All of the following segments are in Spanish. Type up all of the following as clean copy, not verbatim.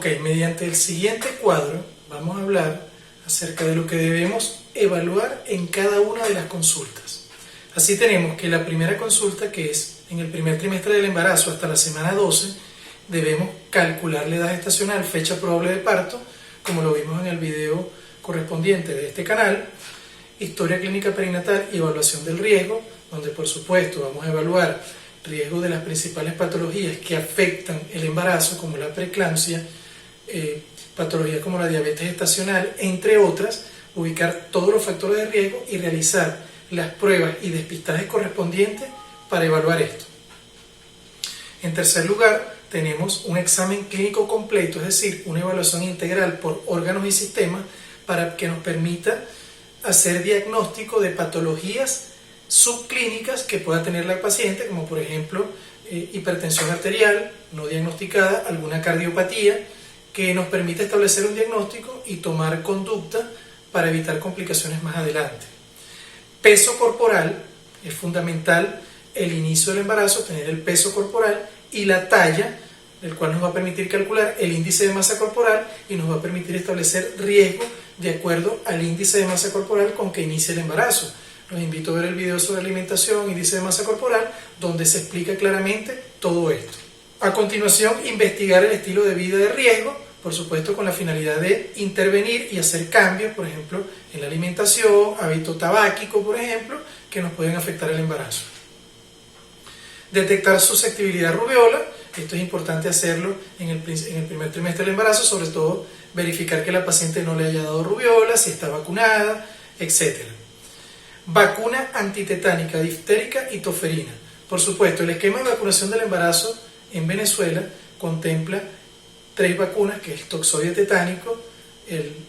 Ok, mediante el siguiente cuadro vamos a hablar acerca de lo que debemos evaluar en cada una de las consultas. Así tenemos que la primera consulta, que es en el primer trimestre del embarazo hasta la semana 12, debemos calcular la edad gestacional, fecha probable de parto, como lo vimos en el video correspondiente de este canal, historia clínica perinatal y evaluación del riesgo, donde por supuesto vamos a evaluar riesgo de las principales patologías que afectan el embarazo, como la preeclampsia, patologías como la diabetes gestacional, entre otras, ubicar todos los factores de riesgo y realizar las pruebas y despistajes correspondientes para evaluar esto. En tercer lugar, tenemos un examen clínico completo, es decir, una evaluación integral por órganos y sistemas para que nos permita hacer diagnóstico de patologías subclínicas que pueda tener la paciente, como por ejemplo hipertensión arterial no diagnosticada, alguna cardiopatía, que nos permite establecer un diagnóstico y tomar conducta para evitar complicaciones más adelante. Peso corporal, es fundamental el inicio del embarazo, tener el peso corporal y la talla, el cual nos va a permitir calcular el índice de masa corporal y nos va a permitir establecer riesgo de acuerdo al índice de masa corporal con que inicia el embarazo. Los invito a ver el video sobre alimentación, índice de masa corporal, donde se explica claramente todo esto. A continuación, investigar el estilo de vida de riesgo, por supuesto con la finalidad de intervenir y hacer cambios, por ejemplo, en la alimentación, hábito tabáquico, por ejemplo, que nos pueden afectar el embarazo. Detectar susceptibilidad a rubiola, esto es importante hacerlo en el primer trimestre del embarazo, sobre todo verificar que la paciente no le haya dado rubiola, si está vacunada, etc. Vacuna antitetánica, diftérica y toferina. Por supuesto, el esquema de vacunación del embarazo en Venezuela contempla 3 vacunas, que es el toxoide tetánico,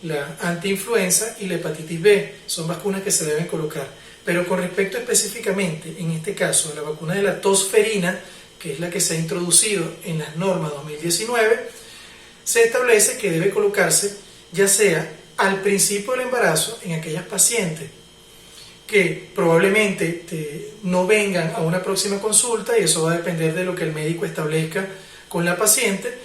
la antiinfluenza y la hepatitis B. Son vacunas que se deben colocar. Pero con respecto específicamente, en este caso, a la vacuna de la tosferina, que es la que se ha introducido en las normas 2019, se establece que debe colocarse ya sea al principio del embarazo en aquellas pacientes que probablemente no vengan a una próxima consulta, y eso va a depender de lo que el médico establezca con la paciente,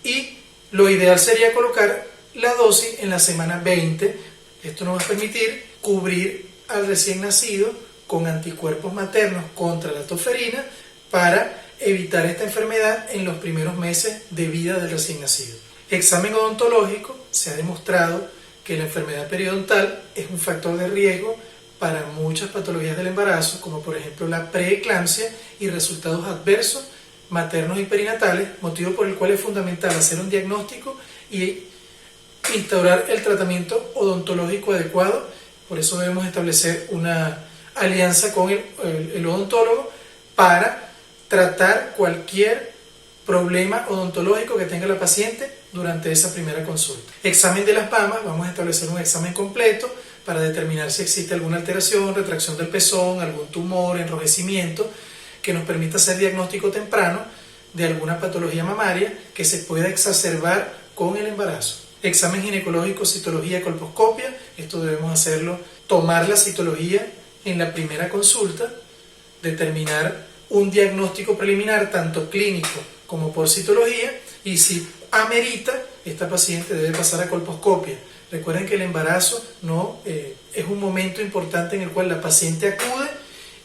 y lo ideal sería colocar la dosis en la semana 20. Esto nos va a permitir cubrir al recién nacido con anticuerpos maternos contra la tosferina para evitar esta enfermedad en los primeros meses de vida del recién nacido. Examen odontológico. Se ha demostrado que la enfermedad periodontal es un factor de riesgo para muchas patologías del embarazo, como por ejemplo la preeclampsia y resultados adversos maternos y perinatales, motivo por el cual es fundamental hacer un diagnóstico y instaurar el tratamiento odontológico adecuado. Por eso debemos establecer una alianza con el odontólogo para tratar cualquier problema odontológico que tenga la paciente durante esa primera consulta. Examen de las mamas. Vamos a establecer un examen completo para determinar si existe alguna alteración, retracción del pezón, algún tumor, enrojecimiento, que nos permita hacer diagnóstico temprano de alguna patología mamaria que se pueda exacerbar con el embarazo. Examen ginecológico, citología, colposcopia. Esto debemos hacerlo, tomar la citología en la primera consulta, determinar un diagnóstico preliminar tanto clínico como por citología, y si amerita, esta paciente debe pasar a colposcopia. Recuerden que el embarazo es un momento importante en el cual la paciente acude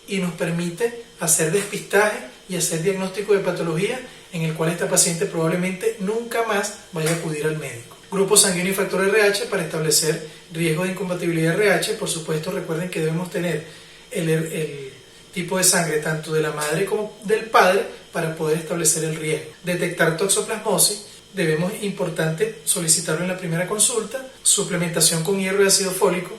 y nos permite hacer despistaje y hacer diagnóstico de patología, en el cual esta paciente probablemente nunca más vaya a acudir al médico. Grupo sanguíneo y factor RH para establecer riesgo de incompatibilidad RH. Por supuesto, recuerden que debemos tener el tipo de sangre tanto de la madre como del padre para poder establecer el riesgo. Detectar toxoplasmosis. Debemos, importante, solicitarlo en la primera consulta. Suplementación con hierro y ácido fólico,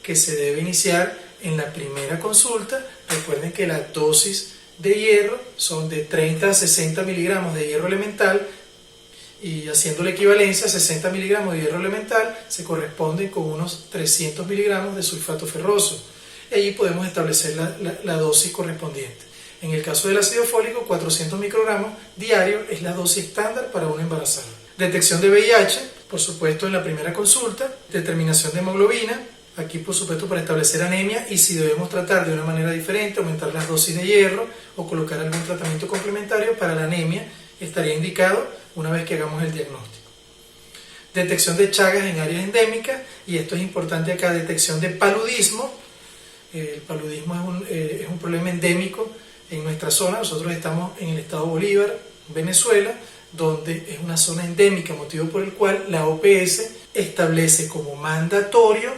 que se debe iniciar en la primera consulta. Recuerden que la dosis de hierro son de 30 a 60 miligramos de hierro elemental, y haciendo la equivalencia, 60 miligramos de hierro elemental se corresponden con unos 300 miligramos de sulfato ferroso. Y allí podemos establecer la dosis correspondiente. En el caso del ácido fólico, 400 microgramos diarios es la dosis estándar para una embarazada. Detección de VIH, por supuesto, en la primera consulta. Determinación de hemoglobina, aquí por supuesto para establecer anemia y si debemos tratar de una manera diferente, aumentar las dosis de hierro o colocar algún tratamiento complementario para la anemia, estaría indicado una vez que hagamos el diagnóstico. Detección de chagas en áreas endémicas, y esto es importante acá, detección de paludismo. El paludismo es un problema endémico en nuestra zona. Nosotros estamos en el estado Bolívar, Venezuela, donde es una zona endémica, motivo por el cual la OPS establece como mandatorio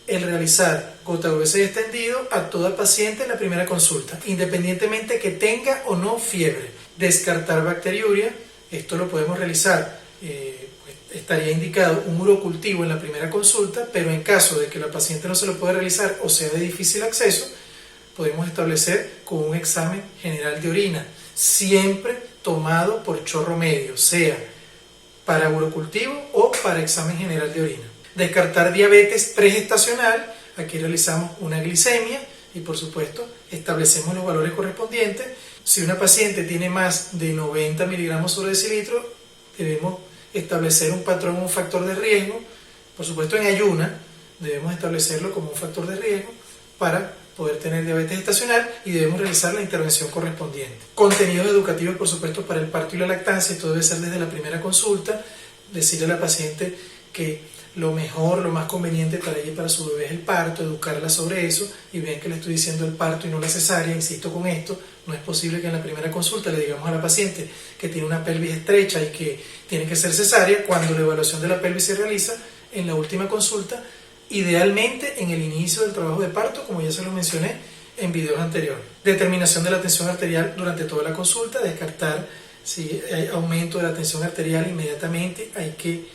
el realizar gota gruesa y extendido a toda paciente en la primera consulta, independientemente que tenga o no fiebre. Descartar bacteriuria, esto lo podemos realizar, estaría indicado un urocultivo en la primera consulta, pero en caso de que la paciente no se lo pueda realizar o sea de difícil acceso, podemos establecer con un examen general de orina, siempre tomado por chorro medio, sea para urocultivo o para examen general de orina. Descartar diabetes pregestacional, aquí realizamos una glicemia y por supuesto establecemos los valores correspondientes. Si una paciente tiene más de 90 miligramos sobre decilitro, debemos establecer un patrón, un factor de riesgo. Por supuesto en ayuna debemos establecerlo como un factor de riesgo para poder tener diabetes gestacional, y debemos realizar la intervención correspondiente. Contenidos educativos, por supuesto, para el parto y la lactancia. Esto debe ser desde la primera consulta, decirle a la paciente que lo mejor, lo más conveniente para ella y para su bebé es el parto, educarla sobre eso, y bien que le estoy diciendo el parto y no la cesárea, insisto con esto, no es posible que en la primera consulta le digamos a la paciente que tiene una pelvis estrecha y que tiene que ser cesárea, cuando la evaluación de la pelvis se realiza en la última consulta, idealmente en el inicio del trabajo de parto, como ya se lo mencioné en videos anteriores. Determinación de la tensión arterial durante toda la consulta, descartar si hay aumento de la tensión arterial inmediatamente, hay que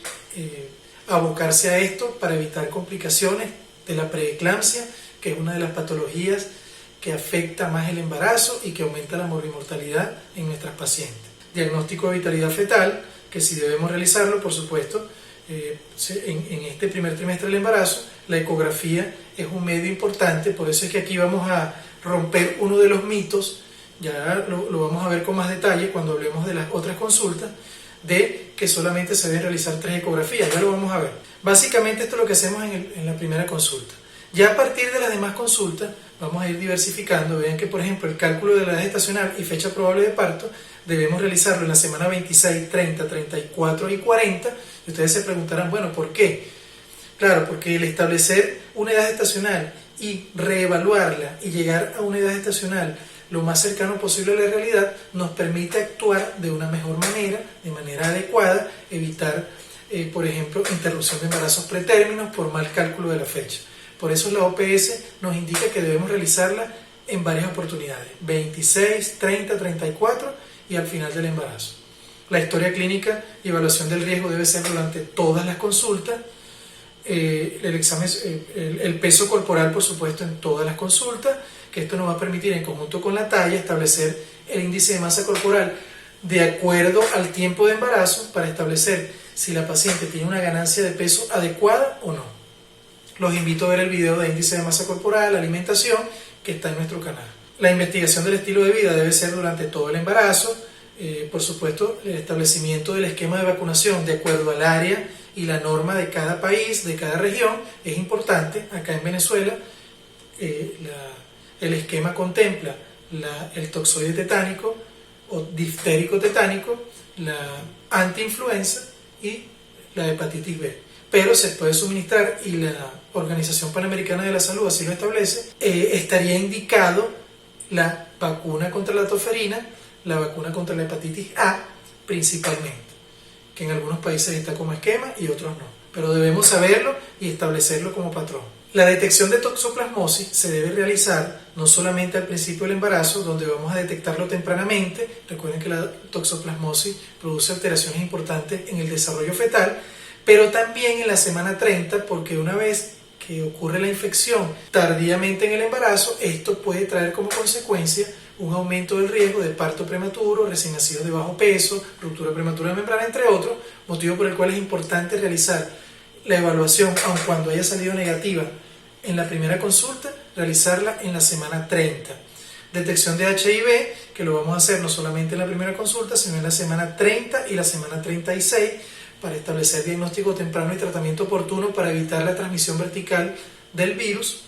abocarse a esto para evitar complicaciones de la preeclampsia, que es una de las patologías que afecta más el embarazo y que aumenta la morbimortalidad en nuestras pacientes. Diagnóstico de vitalidad fetal, que si debemos realizarlo, por supuesto, en este primer trimestre del embarazo, la ecografía es un medio importante. Por eso es que aquí vamos a romper uno de los mitos, ya lo vamos a ver con más detalle cuando hablemos de las otras consultas, de que solamente se deben realizar 3 ecografías, ya lo vamos a ver. Básicamente esto es lo que hacemos en la primera consulta. Ya a partir de las demás consultas vamos a ir diversificando. Vean que, por ejemplo, el cálculo de la edad gestacional y fecha probable de parto debemos realizarlo en la semana 26, 30, 34 y 40. Y ustedes se preguntarán, bueno, ¿por qué? Claro, porque el establecer una edad gestacional y reevaluarla y llegar a una edad gestacional lo más cercano posible a la realidad nos permite actuar de una mejor manera, de manera adecuada, evitar, por ejemplo, interrupción de embarazos pretérminos por mal cálculo de la fecha. Por eso la OPS nos indica que debemos realizarla en varias oportunidades, 26, 30, 34 y al final del embarazo. La historia clínica y evaluación del riesgo debe ser durante todas las consultas. El peso corporal, por supuesto, en todas las consultas, que esto nos va a permitir, en conjunto con la talla, establecer el índice de masa corporal de acuerdo al tiempo de embarazo para establecer si la paciente tiene una ganancia de peso adecuada o no. Los invito a ver el video de índice de masa corporal, alimentación, que está en nuestro canal. La investigación del estilo de vida debe ser durante todo el embarazo. Por supuesto, el establecimiento del esquema de vacunación de acuerdo al área y la norma de cada país, de cada región, es importante. Acá en Venezuela, el esquema contempla el toxoide tetánico o diftérico tetánico, la antiinfluenza y la hepatitis B. Pero se puede suministrar, y la Organización Panamericana de la Salud así lo establece, estaría indicado la vacuna contra la toferina, la vacuna contra la hepatitis A principalmente, que en algunos países está como esquema y otros no, pero debemos saberlo y establecerlo como patrón. La detección de toxoplasmosis se debe realizar no solamente al principio del embarazo, donde vamos a detectarlo tempranamente. Recuerden que la toxoplasmosis produce alteraciones importantes en el desarrollo fetal, pero también en la semana 30, porque una vez que ocurre la infección tardíamente en el embarazo, esto puede traer como consecuencia un aumento del riesgo de parto prematuro, recién nacidos de bajo peso, ruptura prematura de membrana, entre otros, motivo por el cual es importante realizar la evaluación, aun cuando haya salido negativa en la primera consulta, realizarla en la semana 30. Detección de HIV, que lo vamos a hacer no solamente en la primera consulta, sino en la semana 30 y la semana 36, para establecer diagnóstico temprano y tratamiento oportuno para evitar la transmisión vertical del virus.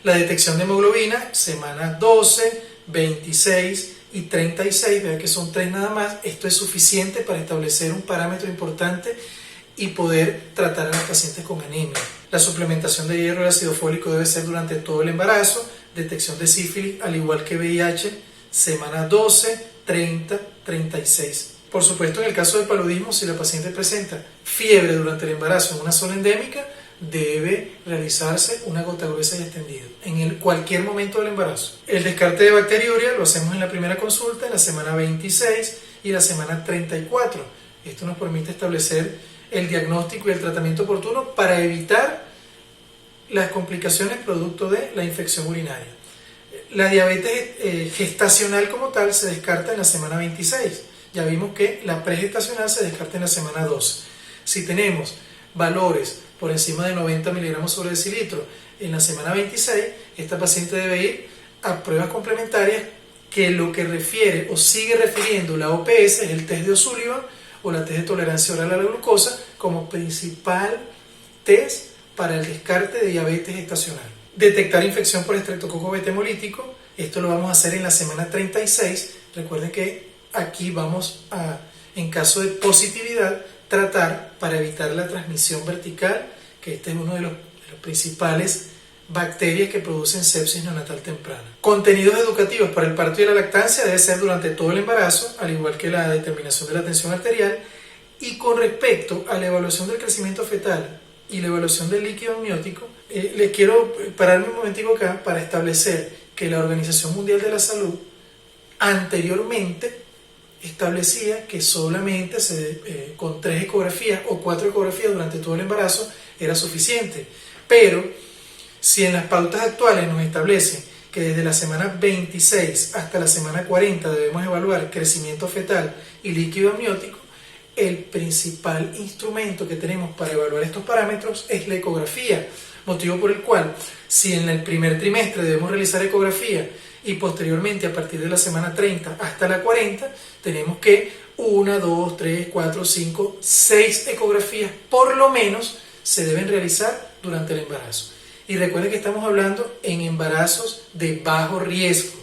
La detección de hemoglobina, semana 12, 26 y 36, vean que son 3 nada más. Esto es suficiente para establecer un parámetro importante y poder tratar a los pacientes con anemia. La suplementación de hierro y ácido fólico debe ser durante todo el embarazo, detección de sífilis, al igual que VIH, semana 12, 30, 36. Por supuesto, en el caso del paludismo, si la paciente presenta fiebre durante el embarazo en una zona endémica, debe realizarse una gota gruesa y extendida en cualquier momento del embarazo. El descarte de bacteriuria lo hacemos en la primera consulta, en la semana 26 y la semana 34. Esto nos permite establecer el diagnóstico y el tratamiento oportuno para evitar las complicaciones producto de la infección urinaria. La diabetes gestacional como tal se descarta en la semana 26. Ya vimos que la pregestacional se descarta en la semana 12. Si tenemos valores por encima de 90 miligramos sobre decilitro en la semana 26, esta paciente debe ir a pruebas complementarias que lo que refiere o sigue refiriendo la OPS es el test de O'Sullivan o la test de tolerancia oral a la glucosa como principal test para el descarte de diabetes gestacional. Detectar infección por estreptococo beta hemolítico, esto lo vamos a hacer en la semana 36. Recuerden que aquí vamos a, en caso de positividad, tratar para evitar la transmisión vertical, que este es uno de los principales bacterias que producen sepsis neonatal temprana. Contenidos educativos para el parto y la lactancia debe ser durante todo el embarazo, al igual que la determinación de la tensión arterial. Y con respecto a la evaluación del crecimiento fetal y la evaluación del líquido amniótico, les quiero pararme un momentico acá para establecer que la Organización Mundial de la Salud anteriormente establecía que solamente con 3 ecografías o 4 ecografías durante todo el embarazo era suficiente. Pero si en las pautas actuales nos establecen que desde la semana 26 hasta la semana 40 debemos evaluar crecimiento fetal y líquido amniótico, el principal instrumento que tenemos para evaluar estos parámetros es la ecografía, motivo por el cual si en el primer trimestre debemos realizar ecografía y posteriormente a partir de la semana 30 hasta la 40 tenemos que 1, 2, 3, 4, 5, 6 ecografías por lo menos se deben realizar durante el embarazo. Y recuerden que estamos hablando en embarazos de bajo riesgo.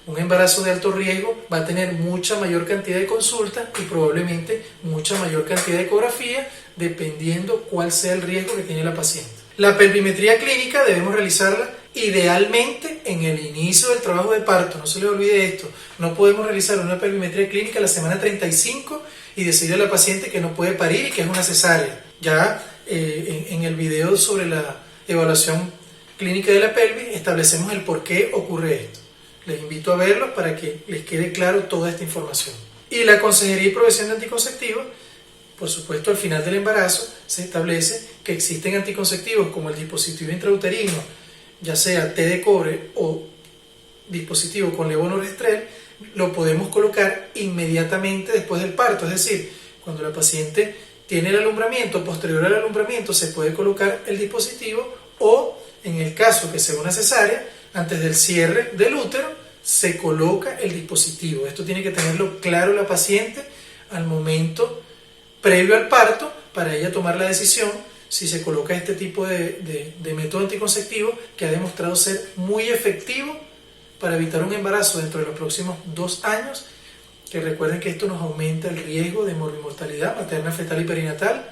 Un embarazo de alto riesgo va a tener mucha mayor cantidad de consultas y probablemente mucha mayor cantidad de ecografía dependiendo cuál sea el riesgo que tiene la paciente. La pelvimetría clínica debemos realizarla idealmente en el inicio del trabajo de parto. No se les olvide esto. No podemos realizar una pelvimetría clínica a la semana 35 y decirle a la paciente que no puede parir y que es una cesárea. Ya en el video sobre la evaluación clínica de la pelvis establecemos el por qué ocurre esto. Les invito a verlo para que les quede claro toda esta información. Y la consejería y provisión de anticonceptivos, por supuesto, al final del embarazo se establece que existen anticonceptivos como el dispositivo intrauterino, ya sea té de cobre o dispositivo con levonorgestrel, lo podemos colocar inmediatamente después del parto, es decir, cuando la paciente tiene el alumbramiento, posterior al alumbramiento se puede colocar el dispositivo o, en el caso que sea una cesárea, antes del cierre del útero se coloca el dispositivo. Esto tiene que tenerlo claro la paciente al momento previo al parto para ella tomar la decisión si se coloca este tipo de método anticonceptivo que ha demostrado ser muy efectivo para evitar un embarazo dentro de los próximos 2 años, que recuerden que esto nos aumenta el riesgo de morbimortalidad materna, fetal y perinatal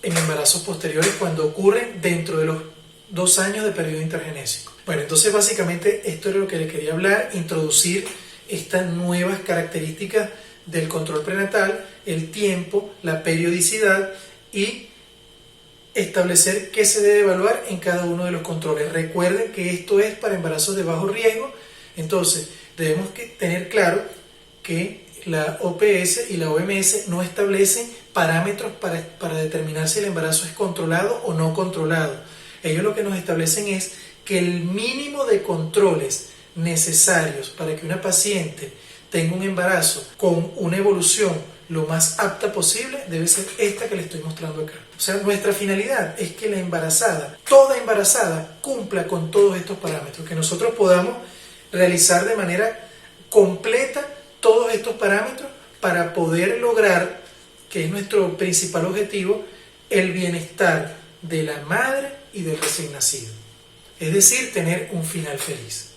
en embarazos posteriores cuando ocurren dentro de los 2 años de periodo intergenésico. Bueno, entonces básicamente esto es lo que le quería hablar, introducir estas nuevas características del control prenatal, el tiempo, la periodicidad y establecer qué se debe evaluar en cada uno de los controles. Recuerden que esto es para embarazos de bajo riesgo, entonces debemos tener claro que la OPS y la OMS no establecen parámetros para determinar si el embarazo es controlado o no controlado. Ellos lo que nos establecen es que el mínimo de controles necesarios para que una paciente tenga un embarazo con una evolución lo más apta posible debe ser esta que le estoy mostrando acá. O sea, nuestra finalidad es que la embarazada, toda embarazada, cumpla con todos estos parámetros, que nosotros podamos realizar de manera completa todos estos parámetros para poder lograr, que es nuestro principal objetivo, el bienestar de la madre y del recién nacido. Es decir, tener un final feliz.